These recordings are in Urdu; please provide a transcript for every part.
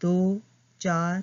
2, 4,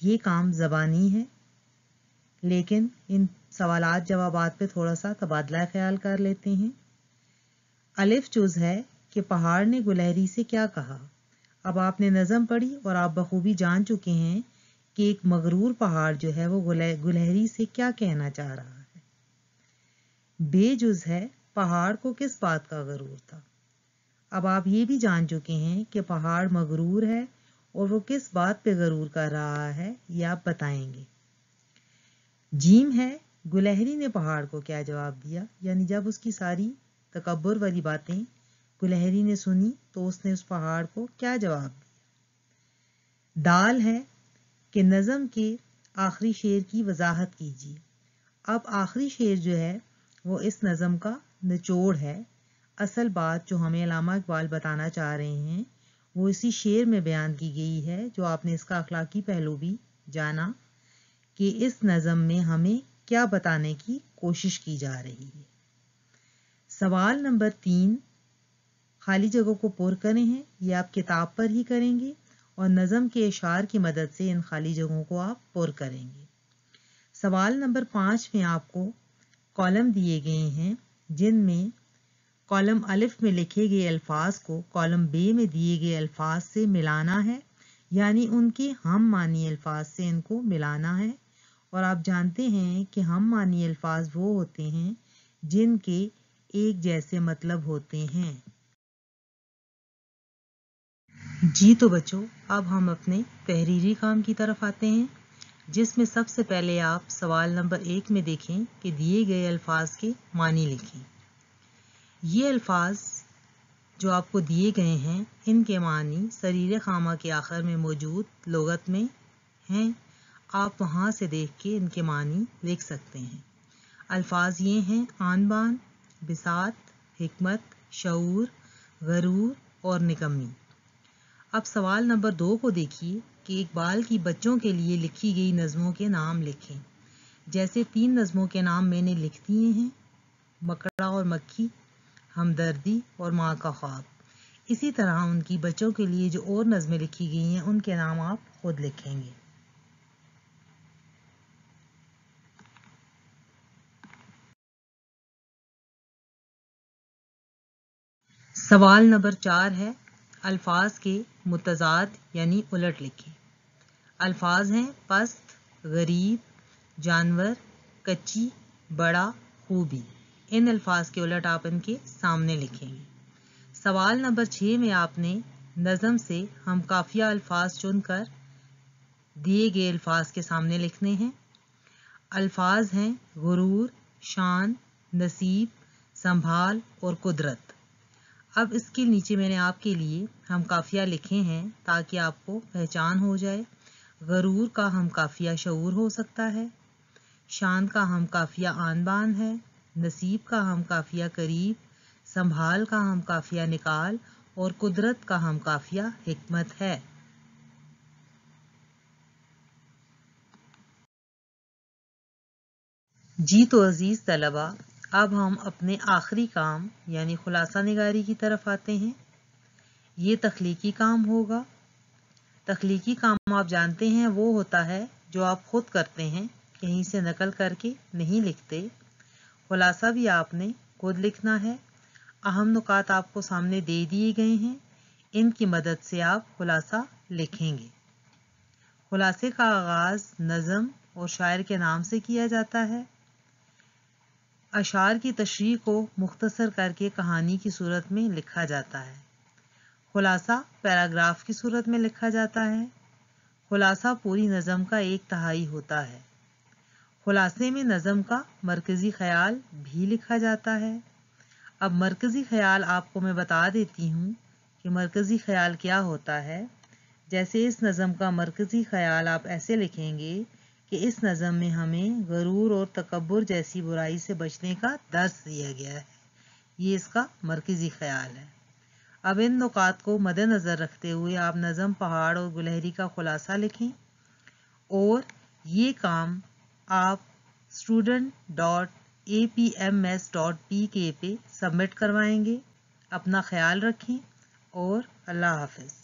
یہ کام زبانی ہے، لیکن ان سوالات جوابات پہ تھوڑا سا تبادلہ خیال کر لیتے ہیں۔ الف جز ہے کہ پہاڑ نے گلہری سے کیا کہا۔ اب آپ نے نظم پڑھی اور آپ بخوبی جان چکے ہیں کہ ایک مغرور پہاڑ جو ہے وہ گلہری سے کیا کہنا چاہ رہا ہے۔ بے جز ہے پہاڑ کو کس بات کا غرور تھا۔ اب آپ یہ بھی جان چکے ہیں کہ پہاڑ مغرور ہے اور وہ کس بات پہ غرور کر رہا ہے، یہ آپ بتائیں گے۔ جیم ہے گلہری نے پہاڑ کو کیا جواب دیا، یعنی جب اس کی ساری تکبر والی باتیں گلہری نے سنی تو اس نے اس پہاڑ کو کیا جواب دیا۔ دال ہے کہ نظم کے آخری شعر کی وضاحت کیجیے۔ اب آخری شعر جو ہے وہ اس نظم کا نچوڑ ہے۔ اصل بات جو ہمیں علامہ اقبال بتانا چاہ رہے ہیں وہ اسی شعر میں بیان کی گئی ہے، جو آپ نے اس کا اخلاقی پہلو بھی جانا کہ اس نظم میں ہمیں کیا بتانے کی کوشش کی جا رہی ہے۔ سوال نمبر 3 خالی جگہوں کو پر کریں ہیں، یہ آپ کتاب پر ہی کریں گے اور نظم کے اشعار کی مدد سے ان خالی جگہوں کو آپ پر کریں گے۔ سوال نمبر 5 میں آپ کو کالم دیے گئے ہیں، جن میں کالم الف میں لکھے گئے الفاظ کو کالم بے میں دیے گئے الفاظ سے ملانا ہے، یعنی ان کے ہم معنی الفاظ سے ان کو ملانا ہے۔ اور آپ جانتے ہیں کہ ہم معنی الفاظ وہ ہوتے ہیں جن کے ایک جیسے مطلب ہوتے ہیں۔ جی تو بچوں، اب ہم اپنے تحریری کام کی طرف آتے ہیں، جس میں سب سے پہلے آپ سوال نمبر 1 میں دیکھیں کہ دیے گئے الفاظ کے معنی لکھیں۔ یہ الفاظ جو آپ کو دیے گئے ہیں ان کے معنی سریر خامہ کے آخر میں موجود لغت میں ہیں، آپ وہاں سے دیکھ کے ان کے معنی لکھ سکتے ہیں۔ الفاظ یہ ہیں: آن بان، بساط، حکمت، شعور، غرور اور نکمی۔ اب سوال نمبر 2 کو دیکھیے کہ اقبال کی بچوں کے لیے لکھی گئی نظموں کے نام لکھیں۔ جیسے 3 نظموں کے نام میں نے لکھ دیے ہیں: مکڑا اور مکھی، ہمدردی اور ماں کا خواب۔ اسی طرح ان کی بچوں کے لیے جو اور نظمیں لکھی گئی ہیں ان کے نام آپ خود لکھیں گے۔ سوال نمبر 4 ہے: الفاظ کے متضاد یعنی الٹ لکھیں۔ الفاظ ہیں پست، غریب، جانور، کچی، بڑا، خوبی۔ ان الفاظ کے الٹ آپ ان کے سامنے لکھیں گے۔ سوال نمبر 6 میں آپ نے نظم سے ہم قافیہ الفاظ چن کر دیے گئے الفاظ کے سامنے لکھنے ہیں۔ الفاظ ہیں غرور، شان، نصیب، سنبھال اور قدرت۔ اب اس کے نیچے میں نے آپ کے لیے ہم قافیہ لکھے ہیں تاکہ آپ کو پہچان ہو جائے۔ غرور کا ہم قافیہ شعور ہو سکتا ہے، شان کا ہم قافیہ آن بان ہے، نصیب کا ہم قافیہ قریب، سنبھال کا ہم قافیہ نکال اور قدرت کا ہم قافیہ حکمت ہے۔ جی تو عزیز طلبہ، اب ہم اپنے آخری کام یعنی خلاصہ نگاری کی طرف آتے ہیں۔ یہ تخلیقی کام ہوگا۔ تخلیقی کام آپ جانتے ہیں وہ ہوتا ہے جو آپ خود کرتے ہیں، کہیں سے نقل کر کے نہیں لکھتے۔ خلاصہ بھی آپ نے خود لکھنا ہے۔ اہم نکات آپ کو سامنے دے دیے گئے ہیں، ان کی مدد سے آپ خلاصہ لکھیں گے۔ خلاصے کا آغاز نظم اور شاعر کے نام سے کیا جاتا ہے۔ اشعار کی تشریح کو مختصر کر کے کہانی کی صورت میں لکھا جاتا ہے۔ خلاصہ پیراگراف کی صورت میں لکھا جاتا ہے۔ خلاصہ پوری نظم کا 1/3 ہوتا ہے۔ خلاصے میں نظم کا مرکزی خیال بھی لکھا جاتا ہے۔ اب مرکزی خیال آپ کو میں بتا دیتی ہوں کہ مرکزی خیال کیا ہوتا ہے۔ جیسے اس نظم کا مرکزی خیال آپ ایسے لکھیں گے کہ اس نظم میں ہمیں غرور اور تکبر جیسی برائی سے بچنے کا درس دیا گیا ہے، یہ اس کا مرکزی خیال ہے۔ اب ان نکات کو مد نظر رکھتے ہوئے آپ نظم پہاڑ اور گلہری کا خلاصہ لکھیں اور یہ کام آپ student.apms.pk پہ سبمٹ کروائیں گے۔ اپنا خیال رکھیں اور اللہ حافظ۔